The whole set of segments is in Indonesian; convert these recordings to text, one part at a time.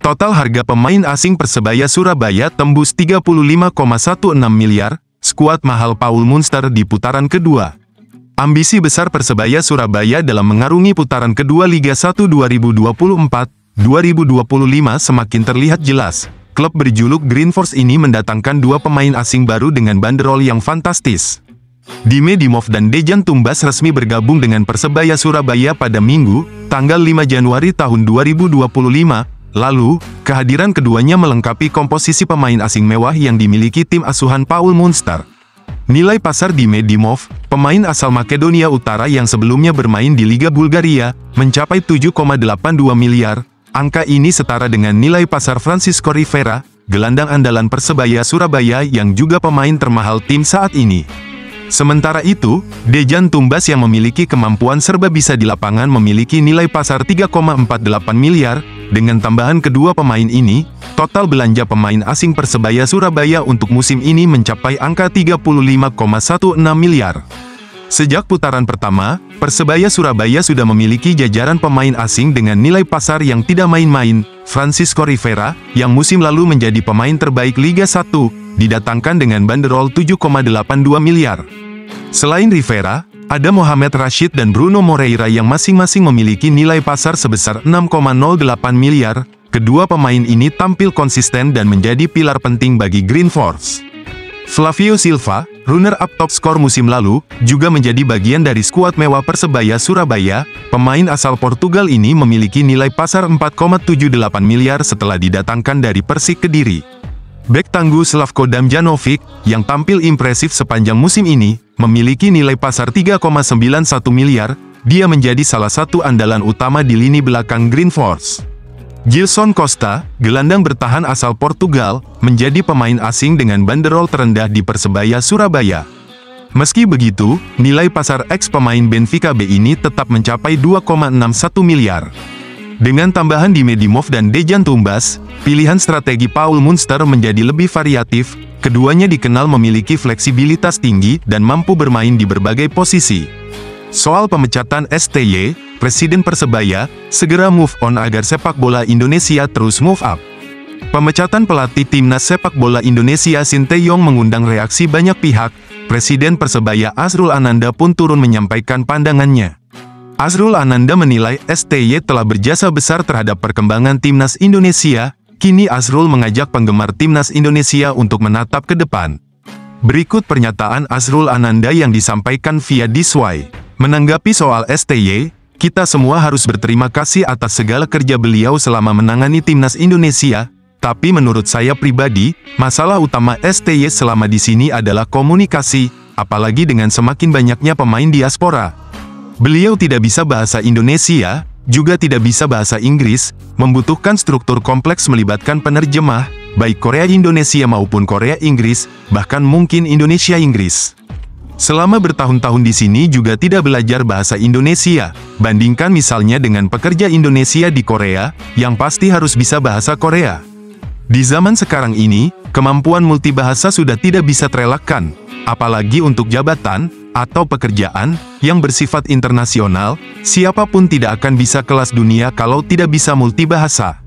Total harga pemain asing Persebaya Surabaya tembus 35,16 miliar, skuad mahal Paul Munster di putaran kedua. Ambisi besar Persebaya Surabaya dalam mengarungi putaran kedua Liga 1 2024-2025 semakin terlihat jelas. Klub berjuluk Green Force ini mendatangkan dua pemain asing baru dengan banderol yang fantastis. Dime Dimov dan Dejan Tumbas resmi bergabung dengan Persebaya Surabaya pada Minggu, tanggal 5 Januari tahun 2025. Lalu, kehadiran keduanya melengkapi komposisi pemain asing mewah yang dimiliki tim asuhan Paul Munster. Nilai pasar Dime Dimov, pemain asal Makedonia Utara yang sebelumnya bermain di Liga Bulgaria, mencapai 7,82 miliar. Angka ini setara dengan nilai pasar Francisco Rivera, gelandang andalan Persebaya Surabaya yang juga pemain termahal tim saat ini. Sementara itu, Dejan Tumbas yang memiliki kemampuan serba bisa di lapangan memiliki nilai pasar 3,48 miliar. Dengan tambahan kedua pemain ini, total belanja pemain asing Persebaya Surabaya untuk musim ini mencapai angka 35,16 miliar. Sejak putaran pertama, Persebaya Surabaya sudah memiliki jajaran pemain asing dengan nilai pasar yang tidak main-main. Francisco Rivera, yang musim lalu menjadi pemain terbaik Liga 1, didatangkan dengan banderol 7,82 miliar. Selain Rivera, ada Mohamed Rashid dan Bruno Moreira yang masing-masing memiliki nilai pasar sebesar 6,08 miliar. Kedua pemain ini tampil konsisten dan menjadi pilar penting bagi Green Force. Flavio Silva, runner-up top skor musim lalu, juga menjadi bagian dari skuad mewah Persebaya Surabaya. Pemain asal Portugal ini memiliki nilai pasar 4,78 miliar setelah didatangkan dari Persik Kediri. Bek tangguh Slavko Damjanovic, yang tampil impresif sepanjang musim ini, memiliki nilai pasar 3,91 miliar. Dia menjadi salah satu andalan utama di lini belakang Green Force. Gilson Costa, gelandang bertahan asal Portugal, menjadi pemain asing dengan banderol terendah di Persebaya Surabaya. Meski begitu, nilai pasar ex-pemain Benfica B ini tetap mencapai 2,61 miliar. Dengan tambahan Dime Dimov dan Dejan Tumbas, pilihan strategi Paul Munster menjadi lebih variatif. Keduanya dikenal memiliki fleksibilitas tinggi dan mampu bermain di berbagai posisi. Soal pemecatan STY, Presiden Persebaya segera move on agar sepak bola Indonesia terus move up. Pemecatan pelatih timnas sepak bola Indonesia Sinteyong mengundang reaksi banyak pihak. Presiden Persebaya Azrul Ananda pun turun menyampaikan pandangannya. Azrul Ananda menilai STY telah berjasa besar terhadap perkembangan timnas Indonesia. Kini Azrul mengajak penggemar timnas Indonesia untuk menatap ke depan. Berikut pernyataan Azrul Ananda yang disampaikan via Disway. Menanggapi soal STY, kita semua harus berterima kasih atas segala kerja beliau selama menangani timnas Indonesia. Tapi menurut saya pribadi, masalah utama STY selama di sini adalah komunikasi, apalagi dengan semakin banyaknya pemain diaspora. Beliau tidak bisa bahasa Indonesia, juga tidak bisa bahasa Inggris, membutuhkan struktur kompleks melibatkan penerjemah, baik Korea Indonesia maupun Korea Inggris, bahkan mungkin Indonesia Inggris. Selama bertahun-tahun di sini juga tidak belajar bahasa Indonesia, bandingkan misalnya dengan pekerja Indonesia di Korea, yang pasti harus bisa bahasa Korea. Di zaman sekarang ini, kemampuan multibahasa sudah tidak bisa terelakkan, apalagi untuk jabatan atau pekerjaan yang bersifat internasional. Siapapun tidak akan bisa kelas dunia kalau tidak bisa multibahasa.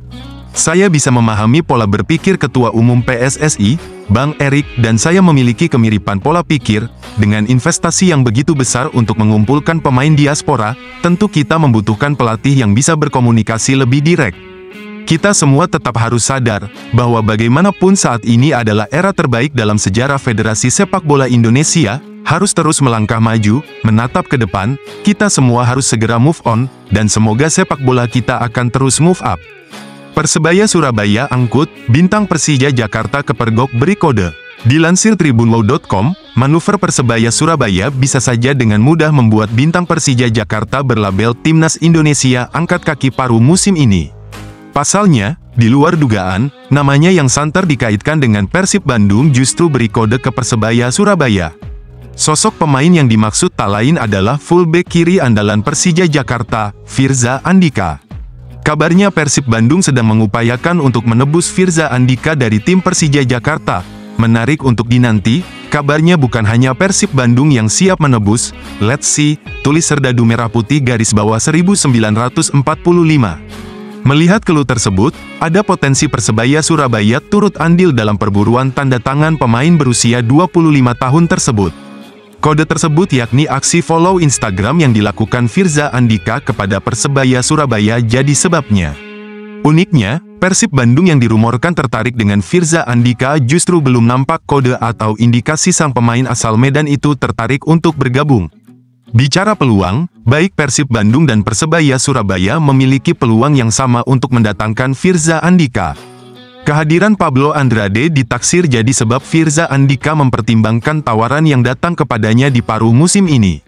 Saya bisa memahami pola berpikir Ketua Umum PSSI, Bang Erik, dan saya memiliki kemiripan pola pikir. Dengan investasi yang begitu besar untuk mengumpulkan pemain diaspora, tentu kita membutuhkan pelatih yang bisa berkomunikasi lebih direct. Kita semua tetap harus sadar bahwa bagaimanapun saat ini adalah era terbaik dalam sejarah Federasi Sepak Bola Indonesia. Harus terus melangkah maju, menatap ke depan. Kita semua harus segera move on, dan semoga sepak bola kita akan terus move up. Persebaya Surabaya angkut bintang Persija Jakarta ke Pergok beri kode. Dilansir tribunwow.com, manuver Persebaya Surabaya bisa saja dengan mudah membuat bintang Persija Jakarta berlabel Timnas Indonesia angkat kaki paru musim ini. Pasalnya, di luar dugaan, namanya yang santer dikaitkan dengan Persib Bandung justru beri kode ke Persebaya Surabaya. Sosok pemain yang dimaksud tak lain adalah fullback kiri andalan Persija Jakarta, Firza Andika. Kabarnya Persib Bandung sedang mengupayakan untuk menebus Firza Andika dari tim Persija Jakarta. Menarik untuk dinanti, kabarnya bukan hanya Persib Bandung yang siap menebus. Let's see, tulis serdadu merah putih garis bawah 1945. Melihat clue tersebut, ada potensi Persebaya Surabaya turut andil dalam perburuan tanda tangan pemain berusia 25 tahun tersebut. Kode tersebut yakni aksi follow Instagram yang dilakukan Firza Andika kepada Persebaya Surabaya jadi sebabnya. Uniknya, Persib Bandung yang dirumorkan tertarik dengan Firza Andika justru belum nampak kode atau indikasi sang pemain asal Medan itu tertarik untuk bergabung. Bicara peluang, baik Persib Bandung dan Persebaya Surabaya memiliki peluang yang sama untuk mendatangkan Firza Andika. Kehadiran Pablo Andrade ditaksir jadi sebab Firza Andika mempertimbangkan tawaran yang datang kepadanya di paruh musim ini.